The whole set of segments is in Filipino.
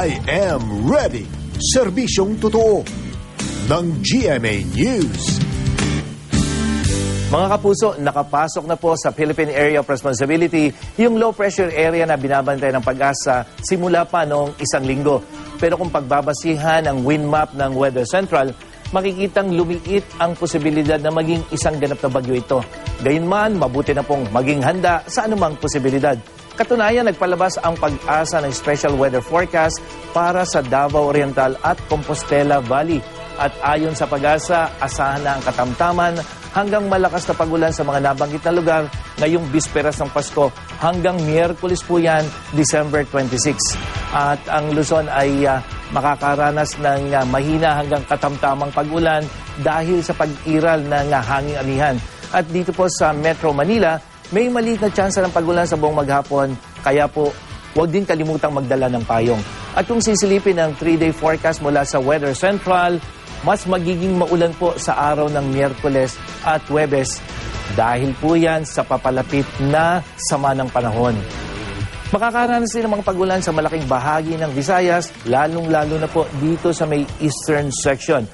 I am ready. Serbisyong totoo ng GMA News. Mga kapuso, nakapasok na po sa Philippine Area of Responsibility yung low pressure area na binabantay ng Pag-asa simula pa noong 1 linggo. Pero kung pagbabasihan ang wind map ng Weather Central, makikitang lumiit ang posibilidad na maging isang ganap na bagyo ito. Gayunman, mabuti na pong maging handa sa anumang posibilidad. Katunayan, nagpalabas ang Pag-asa ng Special Weather Forecast para sa Davao Oriental at Compostela Valley. At ayon sa Pag-asa, asahan na ang katamtaman hanggang malakas na pagulan sa mga nabanggit na lugar ngayong bisperas ng Pasko hanggang Miyerkules po yan, December 26. At ang Luzon ay makakaranas ng mahina hanggang katamtamang pagulan dahil sa pag-iral ng hanging amihan. At dito po sa Metro Manila, may maliit na tsansa ng pagulan sa buong maghapon, kaya po huwag din kalimutang magdala ng payong. At kung sisilipin ang 3-day forecast mula sa Weather Central, mas magiging maulan po sa araw ng Miyerkules at Huwebes dahil po yan sa papalapit na sama ng panahon. Makakaranas din ng mga pagulan sa malaking bahagi ng Visayas, lalong-lalo na po dito sa may eastern section.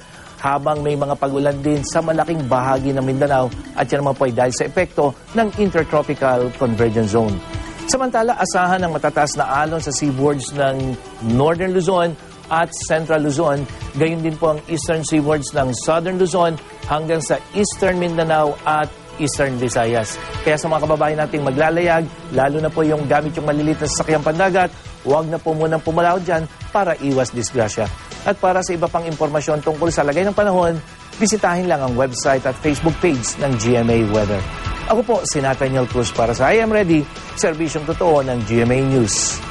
Habang may mga pagulan din sa malaking bahagi ng Mindanao at yan naman po ay dahil sa epekto ng Intertropical Convergence Zone. Samantala, asahan ng matataas na alon sa seaboards ng Northern Luzon at Central Luzon, gayon din po ang eastern seaboards ng Southern Luzon hanggang sa Eastern Mindanao at Eastern Visayas. Kaya sa mga kababayan nating maglalayag, lalo na po yung gamit yung maliliit na sasakyang pandagat, huwag na po munang pumalaw dyan para iwas disgrasya. At para sa iba pang impormasyon tungkol sa lagay ng panahon, bisitahin lang ang website at Facebook page ng GMA Weather. Ako po si Nathaniel Cruz para sa I Am Ready, serbisyong totoo ng GMA News.